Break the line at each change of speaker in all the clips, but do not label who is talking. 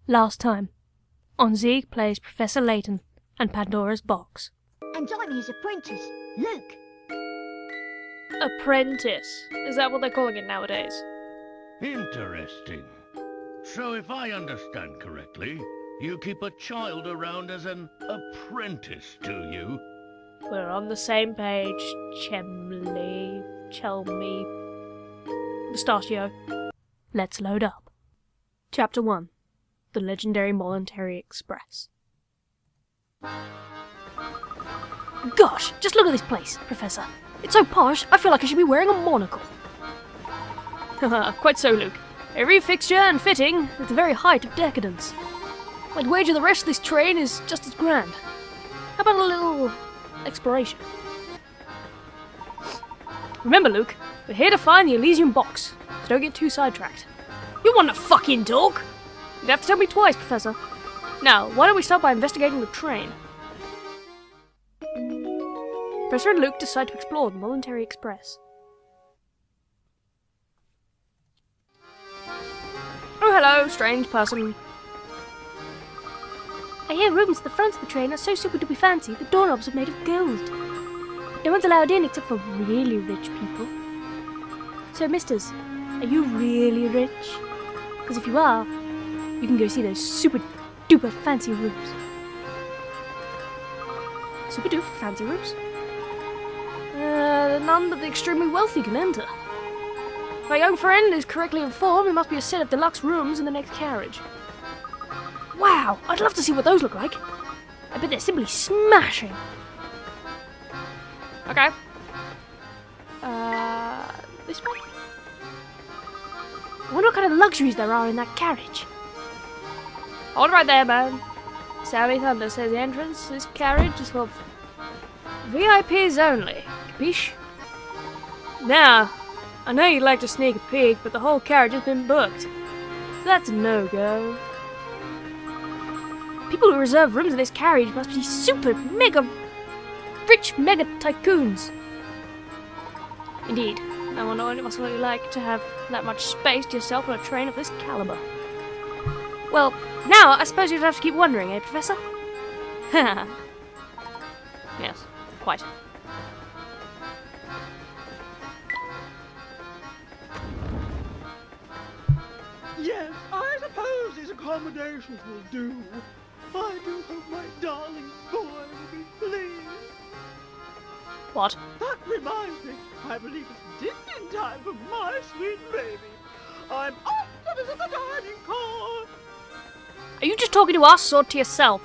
Last time, on Ziegs plays Professor Layton and Pandoras box.
And I'm his apprentice, Luke.
Apprentice? Is that what they're calling it nowadays?
Interesting. So if I understand correctly, you keep a child around as an apprentice, do you?
We're on the same page, Chelmy, Mustachio.
Let's load up. Chapter 1. The Legendary Voluntary Express. Gosh, just look at this place, Professor. It's so posh, I feel like I should be wearing a monocle.
Quite so, Luke. Every fixture and fitting at the very height of decadence. I'd wager the rest of this train is just as grand. How about a little exploration? Remember, Luke, we're here to find the Elysium box, so don't get too sidetracked. You want to fucking talk? You'd have to tell me twice, Professor. Now, why don't we start by investigating the train? Professor and Luke decide to explore the Voluntary Express. Oh, hello, strange person.
I hear rooms at the front of the train are so super duper fancy, the doorknobs are made of gold. No one's allowed in except for really rich people. So, misters, are you really rich? Because if you are, you can go see those super duper fancy rooms.
Super duper fancy rooms? None but the extremely wealthy can enter. If my young friend is correctly informed, there must be a set of deluxe rooms in the next carriage. Wow, I'd love to see what those look like. I bet they're simply smashing. Okay. This way?
I wonder what kind of luxuries there are in that carriage.
Hold right there, man. Sammy Thunder says the entrance to this carriage is for VIPs only. Capiche? Now, I know you'd like to sneak a peek, but the whole carriage has been booked. So that's a no-go.
People who reserve rooms in this carriage must be super mega rich mega tycoons.
Indeed. I wonder what it must look like to have that much space to yourself on a train of this caliber.
Well, now I suppose you'd have to keep wondering, eh, Professor?
Yes, quite.
Yes, I suppose these accommodations will do. I do hope my darling boy will be pleased.
What?
That reminds me, I believe it's dinner time for my sweet baby. I'm off to visit the dining car.
Are you just talking to us or to yourself?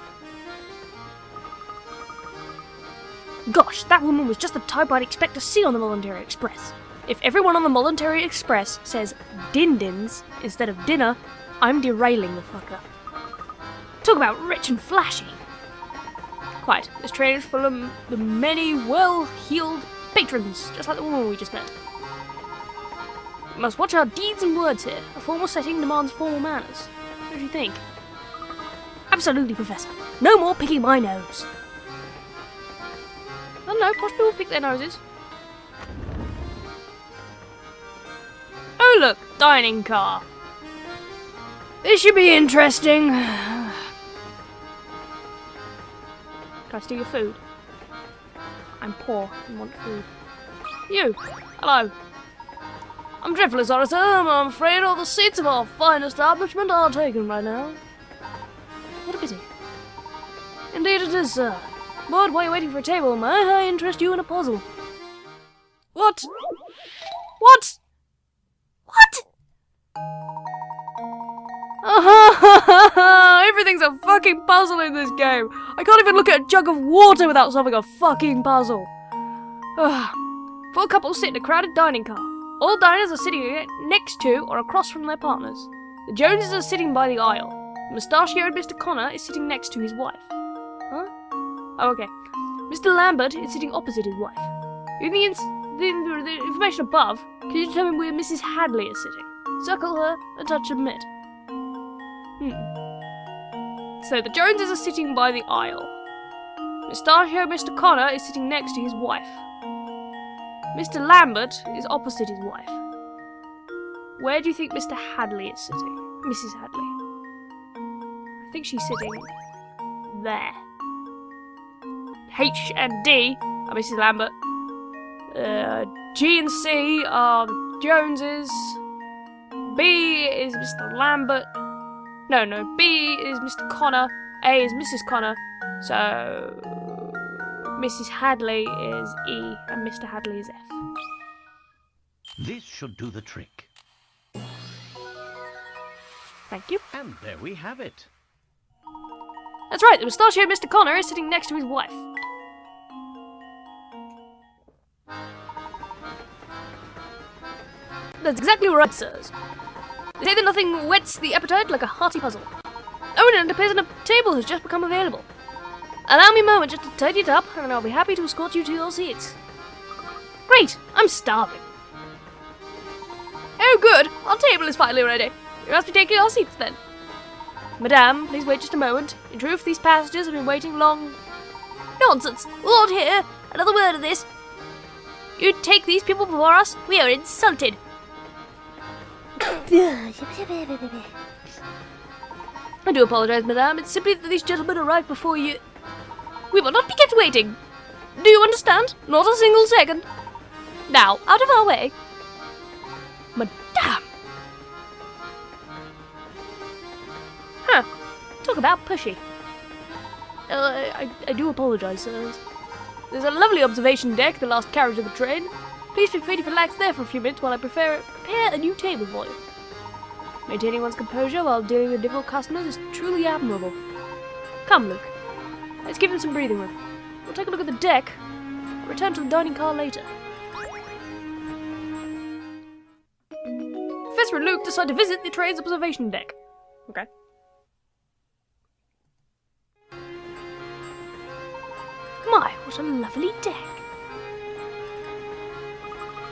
Gosh, that woman was just the type I'd expect to see on the Voluntary Express.
If everyone on the Voluntary Express says din-dins instead of dinner, I'm derailing the fucker.
Talk about rich and flashy.
Quite. This train is full of the many well-heeled patrons, just like the woman we just met. We must watch our deeds and words here. A formal setting demands formal manners. What do you think?
Absolutely, Professor. No more picking my nose.
I don't know, posh people pick their noses. Oh look, dining car. This should be interesting. Can I steal your food? I'm poor and want food. You! Hello! I'm dreadfully sorry, sir. I'm afraid all the seats of our fine establishment are taken right now.
What a pity.
Indeed it is, sir. But while you're waiting for a table, may I interest you in a puzzle? What? What?
What?
Everything's a fucking puzzle in this game. I can't even look at a jug of water without solving a fucking puzzle. Four couples sit in a crowded dining car. All diners are sitting next to or across from their partners. The Joneses are sitting by the aisle. Mustachioed Mr. Connor is sitting next to his wife. Huh? Oh, okay. Mr. Lambert is sitting opposite his wife. In the information above, can you determine where Mrs. Hadley is sitting? Circle her and touch submit. So the Joneses are sitting by the aisle. Mustachio Mr. Connor is sitting next to his wife. Mr. Lambert is opposite his wife. Where do you think Mr. Hadley is sitting? Mrs. Hadley. think she's sitting there. H and D are Mrs. Lambert. G and C are the Joneses. B is Mr. Lambert. No, B is Mr. Connor. A is Mrs. Connor. So Mrs. Hadley is E and Mr. Hadley is F.
This should do the trick.
Thank you.
And there we have it.
That's right, the mustachioed Mr. Connor is sitting next to his wife. That's exactly right, sirs. They say that nothing whets the appetite like a hearty puzzle. Oh, and it appears a table has just become available. Allow me a moment just to tidy it up, and then I'll be happy to escort you to your seats. Great, I'm starving. Oh, good, our table is finally ready. You must be taking your seats then. Madame, please wait just a moment. In truth, these passengers have been waiting long... Nonsense! We'll not hear another word of this. You take these people before us? We are insulted. I do apologize, madame. It's simply that these gentlemen arrived before you... We will not be kept waiting. Do you understand? Not a single second. Now, out of our way. Madame! Huh. Talk about pushy. I do apologize, sirs. There's a lovely observation deck, the last carriage of the train. Please feel free to relax there for a few minutes while I prepare a new table for you. Maintaining one's composure while dealing with difficult customers is truly admirable. Come, Luke. Let's give him some breathing room. We'll take a look at the deck. I'll return to the dining car later. Professor and Luke decide to visit the train's observation deck. Okay. My, what a lovely deck.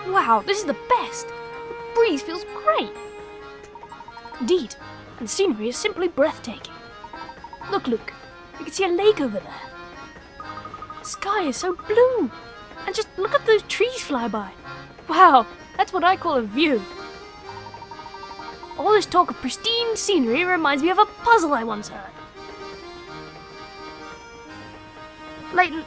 Wow, this is the best. The breeze feels great. Indeed, and the scenery is simply breathtaking. Look, Luke, you can see a lake over there. The sky is so blue. And just look at those trees fly by. Wow, that's what I call a view. All this talk of pristine scenery reminds me of a puzzle I once heard. Layton,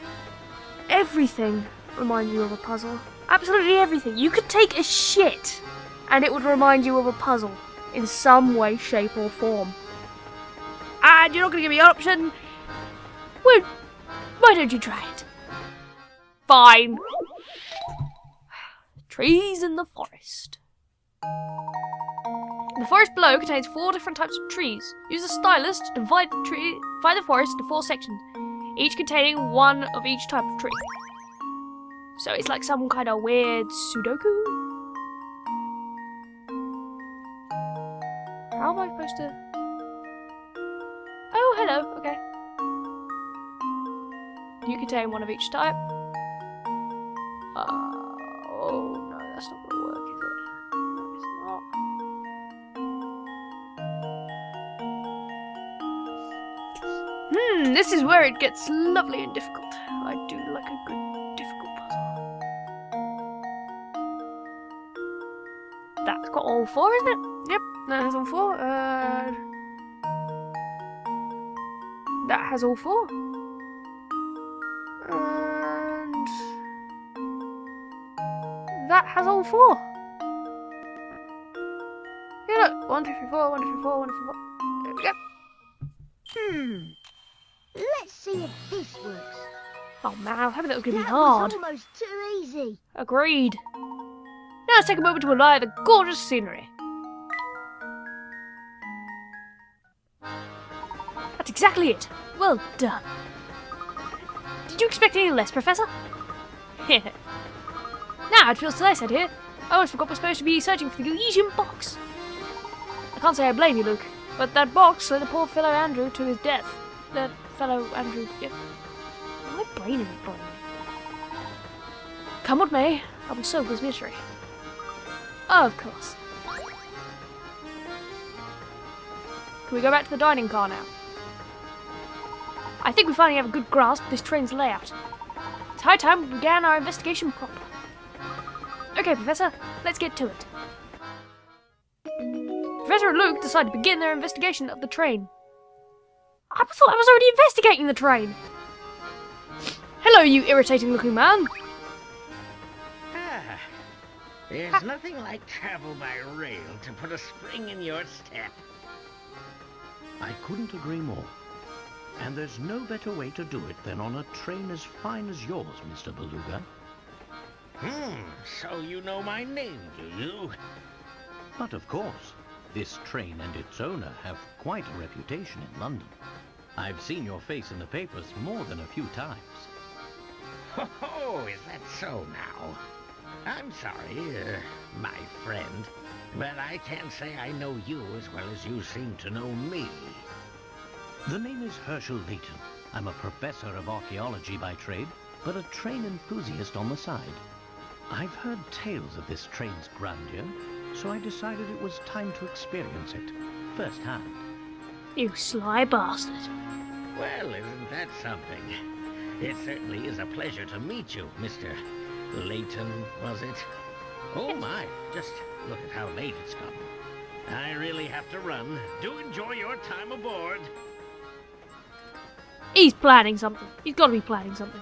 everything reminds you of a puzzle. Absolutely everything. You could take a shit and it would remind you of a puzzle in some way, shape or form. And you're not going to give me an option? Well, why don't you try it? Fine. Trees in the forest. The forest below contains 4 different types of trees. Use a stylus to divide the forest into 4 sections, each containing 1 of each type of tree. So it's like some kind of weird Sudoku. How am I supposed to... Oh, hello, okay. You contain 1 of each type. Oh no, that's not gonna work, is it? No, it's not. This is where it gets lovely and difficult. I do like a good difficult puzzle. That's got all 4, isn't it? Yep, that has all 4. That has all 4. And that has all 4. Yeah, look. 1, 2, 3, 4, 1, 2, 3, 4, 1, 2, 3, 4. There we go.
Let's see if this works.
Oh man, I was hoping that was going to be
That
hard.
was almost too easy.
Agreed. Now let's take a moment to admire the gorgeous scenery. That's exactly it. Well done. Did you expect any less, Professor? Now it feels nice out here. I almost forgot we're supposed to be searching for the Elysian box. I can't say I blame you, Luke, but that box led the poor fellow Andrew to his death. That fellow Andrew, yeah. My brain is brain. Come what may, I will solve this mystery. Oh, of course. Can we go back to the dining car now? I think we finally have a good grasp of this train's layout. It's high time we began our investigation proper. Okay, Professor, let's get to it. Professor and Luke decide to begin their investigation of the train. I thought I was already investigating the train. Hello, you irritating-looking man.
Ah, there's nothing like travel by rail to put a spring in your step.
I couldn't agree more. And there's no better way to do it than on a train as fine as yours, Mr. Beluga.
So you know my name, do you?
But of course, this train and its owner have quite a reputation in London. I've seen your face in the papers more than a few times.
Oh, is that so now? I'm sorry, my friend, but I can't say I know you as well as you seem to know me.
The name is Herschel Layton. I'm a professor of archaeology by trade, but a train enthusiast on the side. I've heard tales of this train's grandeur, so I decided it was time to experience it firsthand.
You sly bastard.
Well, isn't that something? It certainly is a pleasure to meet you, Mr. Layton, was it? Oh my, just look at how late it's gotten. I really have to run. Do enjoy your time aboard.
He's planning something. He's got to be planning something.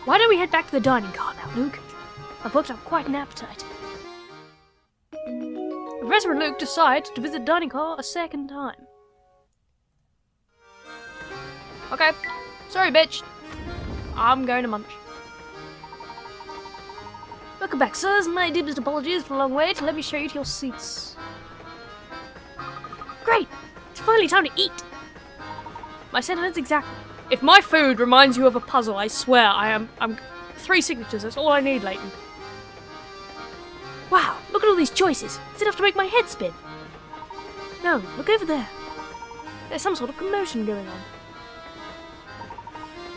Why don't we head back to the dining car now, Luke? I've worked up quite an appetite. Professor and Luke decide to visit the dining car a second time. Okay, sorry bitch. I'm going to munch. Welcome back, sirs. My deepest apologies for the long wait. Let me show you to your seats. Great! It's finally time to eat! My sentiments exactly. If my food reminds you of a puzzle, I swear I'm 3 signatures, that's all I need, Layton. Wow, look at all these choices. It's enough to make my head spin. No, look over there. There's some sort of commotion going on.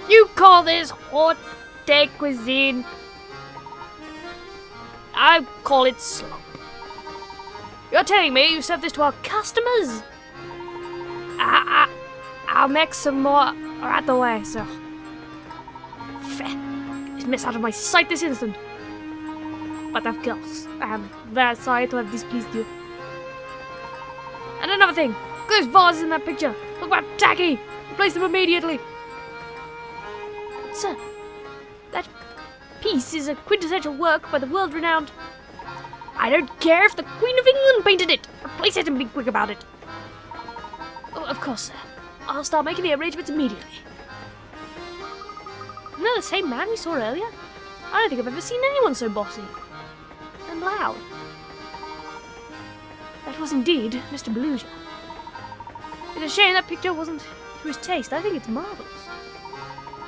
You call this haute cuisine? I call it slop. You're telling me you serve this to our customers? I'll make some more right the way, sir. Get this mess out of my sight this instant. But of course, I am very sorry to have displeased you. And another thing, look at those vases in that picture. Look about tacky. Replace them immediately. Sir, that piece is a quintessential work by the world-renowned... I don't care if the Queen of England painted it! Replace it and be quick about it! Oh, of course, sir. I'll start making the arrangements immediately. Isn't that the same man we saw earlier? I don't think I've ever seen anyone so bossy. And loud. That was indeed Mr. Beluga. It's a shame that picture wasn't to his taste. I think it's marvellous.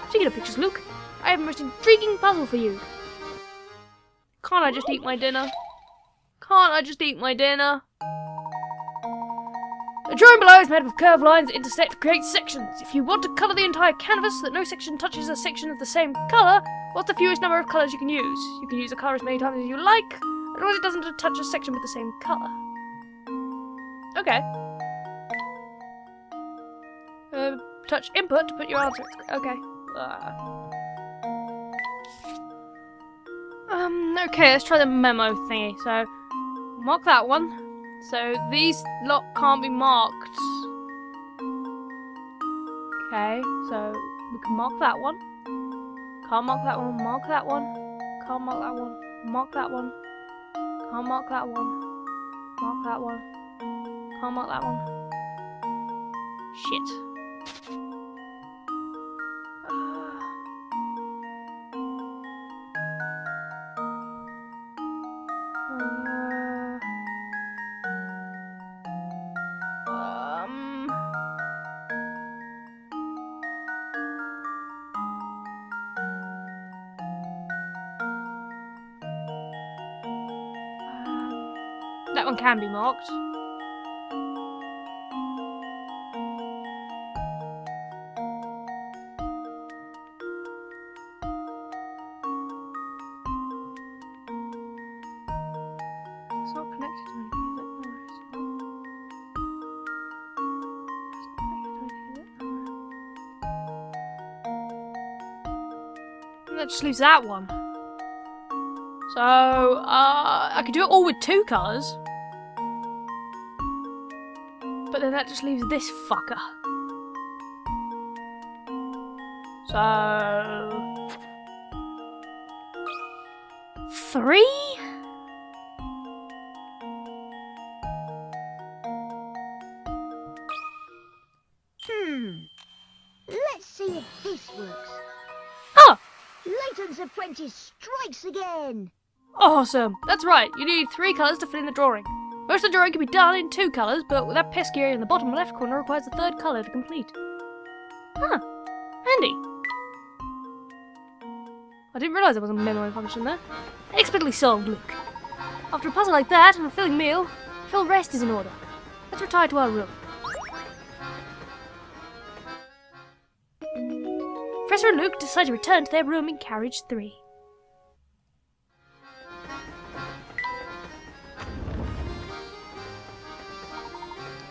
Speaking of pictures, Luke, I have a most intriguing puzzle for you. Can't I just eat my dinner? Can't I just eat my dinner? The drawing below is made up of curved lines that intersect to create sections. If you want to colour the entire canvas so that no section touches a section of the same colour, what's the fewest number of colours you can use? You can use a colour as many times as you like, as long as it doesn't touch a section with the same colour. Okay. Touch input to put your answer. Okay. Okay, let's try the memo thingy. So, mark that one. So, these lot can't be marked. Okay, so we can mark that one. Can't mark that one, mark that one. Can't mark that one, mark that one. Can't mark that one. Mark that one. Can't mark that one. Shit. That one can be marked. It's not connected to anything, is it? No, it's not. It's not connected to anything, is it? No. That just leaves that one. So, I could do it all with 2 colours. But then that just leaves this fucker. So... 3?
Let's see if this works.
Oh!
Layton's apprentice strikes again.
Awesome! That's right, you need 3 colours to fill in the drawing. Most of the drawing can be done in 2 colours, but with that pesky area in the bottom left corner requires a 3rd colour to complete. Huh. Handy. I didn't realise there was a memory function there. Expertly solved, Luke. After a puzzle like that and a filling meal, I feel rest is in order. Let's retire to our room. Professor and Luke decide to return to their room in carriage 3.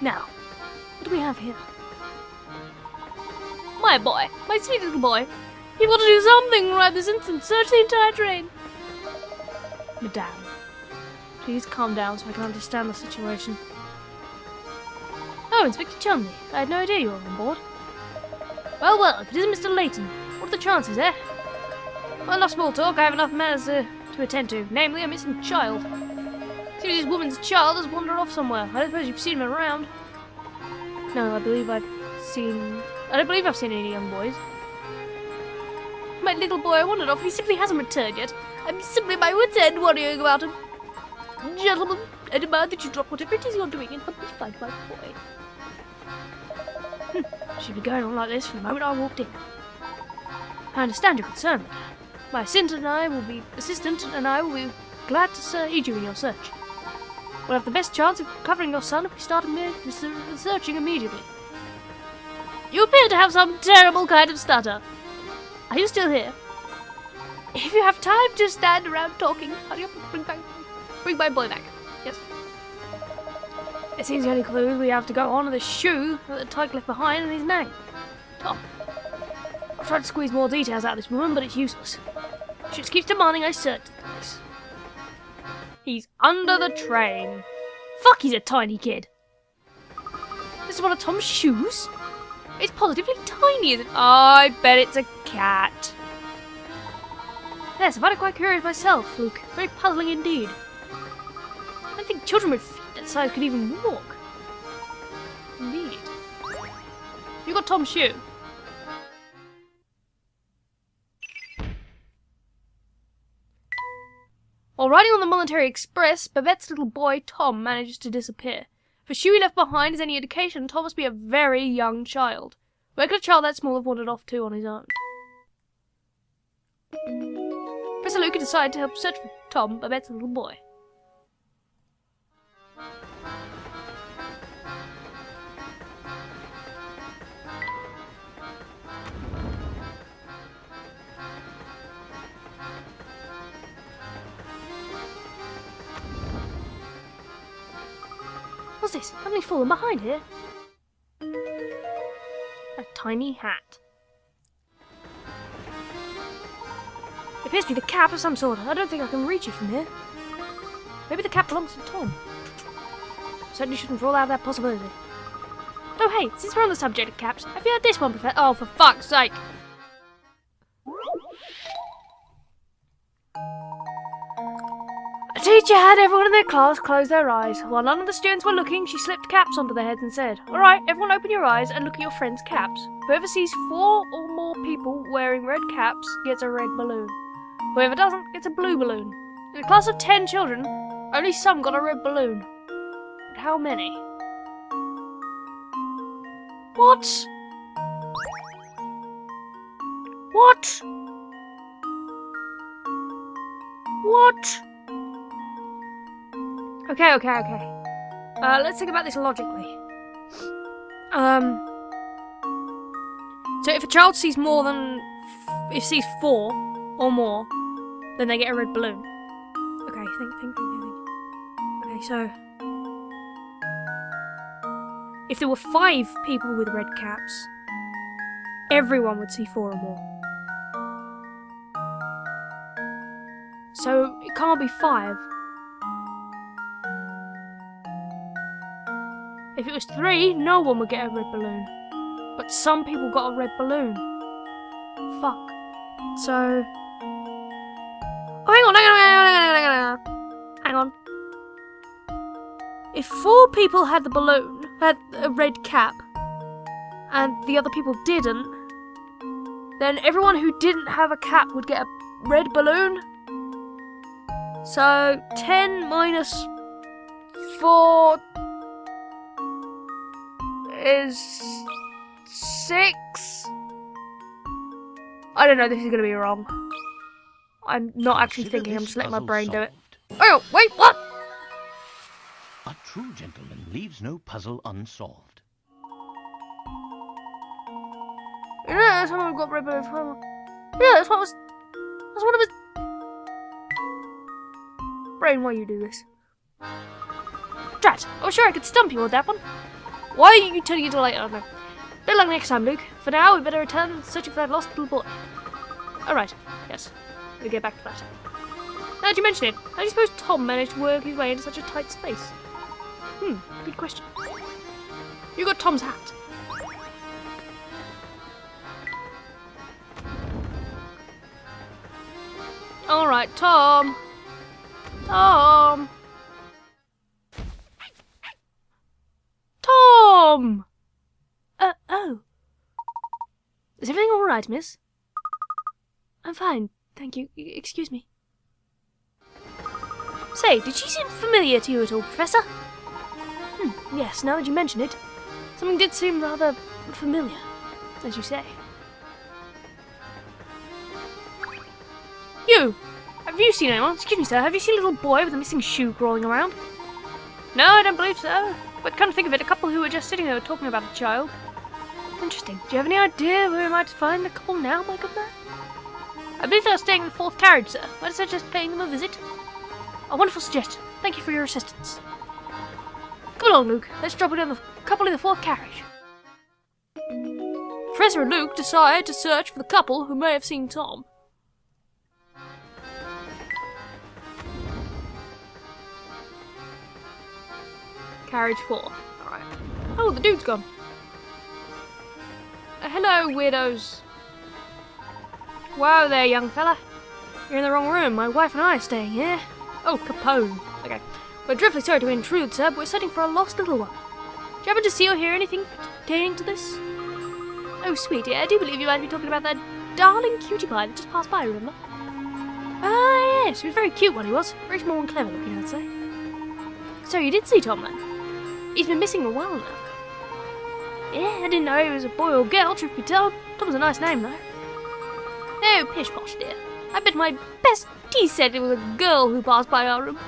Now, what do we have here? My boy, my sweet little boy. You've got to do something right this instant. Search the entire train. Madame, please calm down so I can understand the situation. Oh, Inspector Chumley. I had no idea you were on board. Well, well, if it isn't Mr. Layton, what are the chances, eh? Well, enough small talk. I have enough matters to attend to. Namely, a missing child. Seems this woman's child has wandered off somewhere. I don't suppose you've seen him around. No, I don't believe I've seen any young boys. My little boy wandered off and he simply hasn't returned yet. I'm simply at my wit's end worrying about him. Gentlemen, I demand that you drop whatever it is you're doing and help me find my boy. She'd be going on like this from the moment I walked in. I understand your concern, but my assistant and I will be glad to aid you in your search. We'll have the best chance of recovering your son if we start searching immediately. You appear to have some terrible kind of stutter. Are you still here? If you have time to stand around talking, hurry up and bring my boy back. Yes. It seems the only clue we have to go on are the shoe that the tyke left behind and his name. Tom. I've tried to squeeze more details out of this woman, but it's useless. She just keeps demanding I search the place. He's under the train. Fuck, he's a tiny kid. This is one of Tom's shoes? It's positively tiny, isn't it? Oh, I bet it's a cat. Yes, I find it quite curious myself, Luke. Very puzzling indeed. I don't think children with feet that size could even walk. Indeed. You got Tom's shoe? While riding on the Military Express, Babette's little boy Tom manages to disappear. If the shoe he left behind is any indication, Tom must be a very young child. Where could a child that small have wandered off to on his own? Professor Luke decided to help search for Tom, Babette's little boy. What's this? Somebody's fallen behind here. A tiny hat. It appears to be the cap of some sort. I don't think I can reach it from here. Maybe the cap belongs to Tom. Certainly shouldn't rule out that possibility. Oh hey, since we're on the subject of caps, have you heard this one, Professor? Oh, for fuck's sake! A teacher had everyone in their class close their eyes. While none of the students were looking, she slipped caps onto their heads and said, "Alright, everyone open your eyes and look at your friends' caps. Whoever sees 4 or more people wearing red caps gets a red balloon. Whoever doesn't gets a blue balloon. In a class of 10 children, only some got a red balloon. But how many?" What? What? What? Okay. Let's think about this logically. So if a child sees more than... if sees 4 or more, then they get a red balloon. Okay, think. Okay, so... if there were 5 people with red caps, everyone would see 4 or more. So it can't be 5. If it was 3, no one would get a red balloon. But some people got a red balloon. Fuck. So... Oh, hang on. If 4 people had the balloon, had a red cap, and the other people didn't, then everyone who didn't have a cap would get a red balloon. So 10 minus 4 is 6. I don't know, this is gonna be wrong. I'm not actually thinking, I'm just letting my brain do it. Oh, wait, what?
A true gentleman leaves no puzzle unsolved.
Yeah, that's what I've got red balloon from. Yeah, that's what I was... Brain, why you do this? Drat, I was sure I could stump you with that one. Why are you turning into a light? I don't know. Better luck next time, Luke. For now, we better return searching for that lost little boy. Alright, yes. We'll get back to that. Now that you mention it, how do you suppose Tom managed to work his way into such a tight space? Good question. You got Tom's hat. Alright, Tom. Tom! Tom!
Oh. Is everything alright, miss? I'm fine, thank you. Excuse me. Say, did she seem familiar to you at all, Professor? Yes, now that you mention it. Something did seem rather familiar, as you say.
You! Have you seen anyone? Excuse me, sir, have you seen a little boy with a missing shoe crawling around? No, I don't believe so. But come to think of it, a couple who were just sitting there were talking about a child. Interesting. Do you have any idea where we might find the couple now, my good man? I believe they are staying in the 4th carriage, sir. Might I suggest paying them a visit? A wonderful suggestion. Thank you for your assistance. Come along, Luke. Let's drop it in the couple in the 4th carriage. Professor and Luke decide to search for the couple who may have seen Tom. Carriage 4. Alright. Oh, the dude's gone. Hello, weirdos. Wow there, young fella. You're in the wrong room. My wife and I are staying here. Oh, Capone. Okay. We're dreadfully sorry to intrude, sir, but we're searching for a lost little one. Do you happen to see or hear anything pertaining to this? Oh, sweetie, I do believe you might be talking about that darling cutie pie that just passed by, remember? Ah, yes, he was a very cute one, he was. Very small and clever looking, I'd say. So you did see Tom, then? He's been missing a while now. Yeah, I didn't know he was a boy or girl, truth be told. Tom's a nice name, though. Oh, pish posh, dear. I bet my bestie said it was a girl who passed by our room.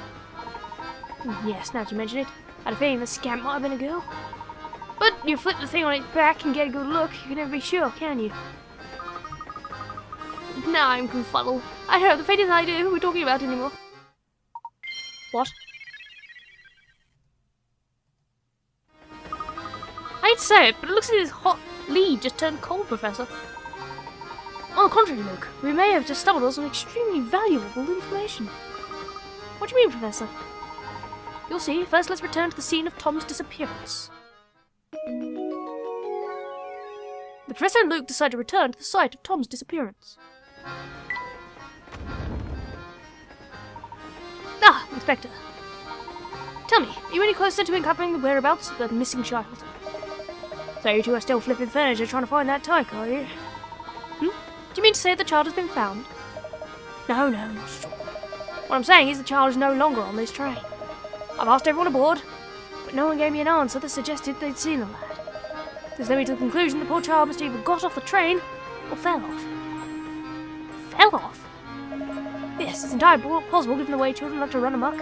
Yes, now that you mention it, I had a feeling the scamp might have been a girl. But you flip the thing on its back and get a good look, you can never be sure, can you? Now I'm confuddled. I don't have the faintest idea who we're talking about anymore. What? I hate to say it, but it looks like this hot lead just turned cold, Professor. On the contrary, Luke, we may have just stumbled on some extremely valuable information. What do you mean, Professor? You'll see. First, let's return to the scene of Tom's disappearance. The Professor and Luke decide to return to the site of Tom's disappearance. Ah, Inspector. Tell me, are you any closer to uncovering the whereabouts of the missing child? So you two are still flipping furniture trying to find that tyke, are you? Do you mean to say the child has been found? No, not at all. What I'm saying is the child is no longer on this train. I've asked everyone aboard, but no one gave me an answer that suggested they'd seen the lad. This led me to the conclusion the poor child must either got off the train or fell off. Fell off? Yes, it's entirely possible given the way children love to run amok.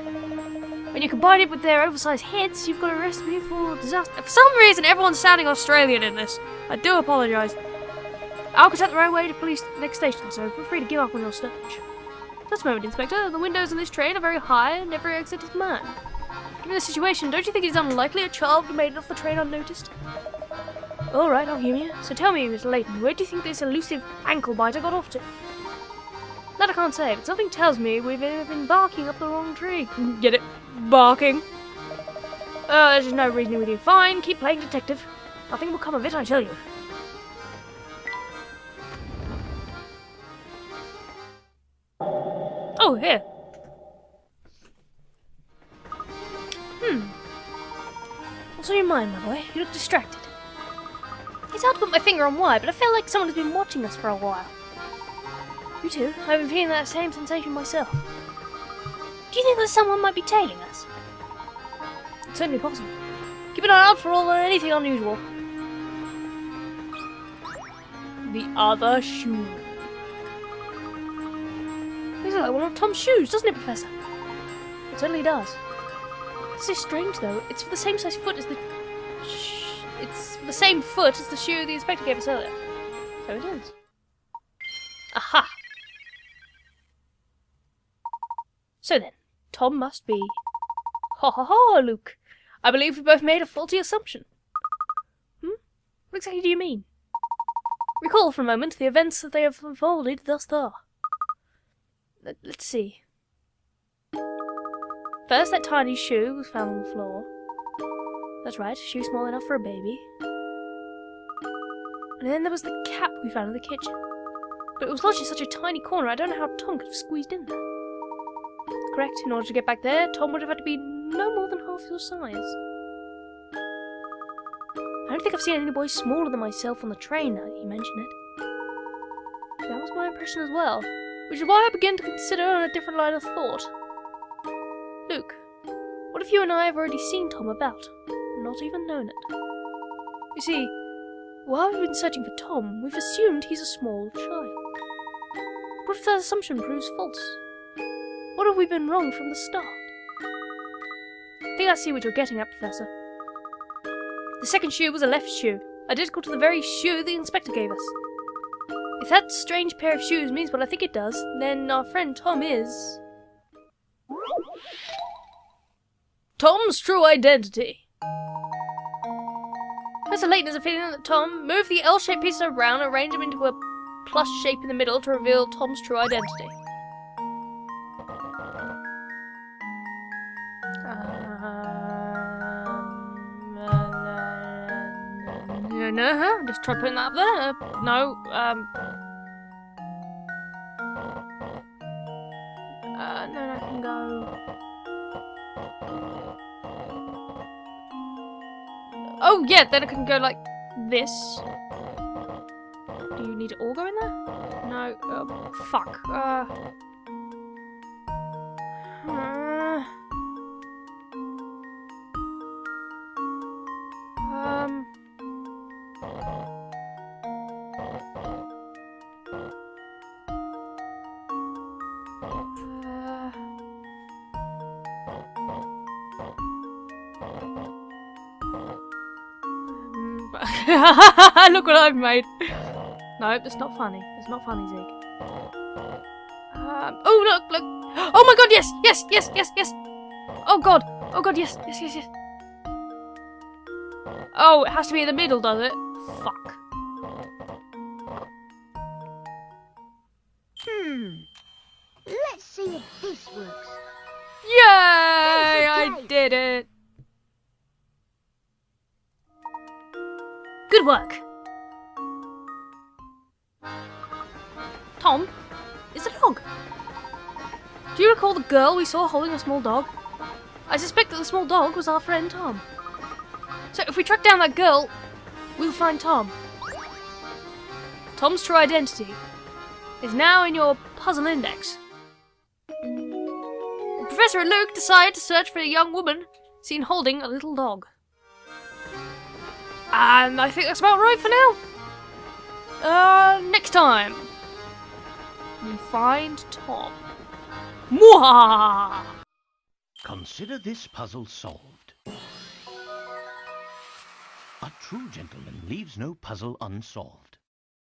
When you combine it with their oversized heads, you've got a recipe for disaster. For some reason, everyone's sounding Australian in this. I do apologise. I'll contact the railway to police the next station, so feel free to give up on your search. Just a moment, Inspector. The windows in this train are very high and every exit is manned. Given the situation, don't you think it's unlikely a child would have made it off the train unnoticed? Alright, I'll humour you. So tell me, Mr. Layton, where do you think this elusive ankle-biter got off to? That I can't say, but something tells me we've been barking up the wrong tree. Get it? Barking? There's just no reasoning with you. Fine, keep playing detective. Nothing will come of it, I tell you. Oh, here. What's on your mind, my boy? You look distracted. It's hard to put my finger on why, but I feel like someone has been watching us for a while. You too? I've been feeling that same sensation myself. Do you think that someone might be tailing us? It's certainly possible. Keep an eye out for anything unusual. The other shoe. Looks like one of Tom's shoes, doesn't it, Professor? It certainly does. This is strange, though. It's for the same size foot as the... It's for the same foot as the shoe the inspector gave us earlier. So it is. Aha! So then, Tom must be... Ha ha ha, Luke. I believe we both made a faulty assumption. What exactly do you mean? Recall for a moment the events that they have unfolded thus far. Let's see. First, that tiny shoe was found on the floor. That's right, a shoe small enough for a baby. And then there was the cap we found in the kitchen. But it was lodged in such a tiny corner, I don't know how Tom could have squeezed in there. Correct, in order to get back there, Tom would have had to be no more than half your size. I don't think I've seen any boys smaller than myself on the train now that you mention it. That was my impression as well, which is why I began to consider on a different line of thought. Luke, what if you and I have already seen Tom about, and not even known it? You see, while we've been searching for Tom, we've assumed he's a small child. What if that assumption proves false? What have we been wrong from the start? I think I see what you're getting at, Professor. The second shoe was a left shoe, identical to the very shoe the inspector gave us. If that strange pair of shoes means what I think it does, then our friend Tom is... Tom's true identity. Professor Layton has a feeling that Tom moved the L-shaped pieces around and arranged them into a plush shape in the middle to reveal Tom's true identity. No, just try putting that up there. No, no, I can go. Oh, yeah, then I can go like this. Do you need it all go in there? No, fuck. Look what I've made. No, that's not funny. It's not funny, Zeke. Oh, look. Oh my god, yes. Oh god, yes. Oh, it has to be in the middle, does it? Fuck.
Let's see if this works.
Yay! I did it. Good work. Tom, it's a dog. Do you recall the girl we saw holding a small dog? I suspect that the small dog was our friend Tom. So if we track down that girl, we'll find Tom. Tom's true identity is now in your puzzle index. Professor and Luke decide to search for a young woman seen holding a little dog. And I think that's about right for now. Next time, we find Tom. Mwahaha!
Consider this puzzle solved. A true gentleman leaves no puzzle unsolved.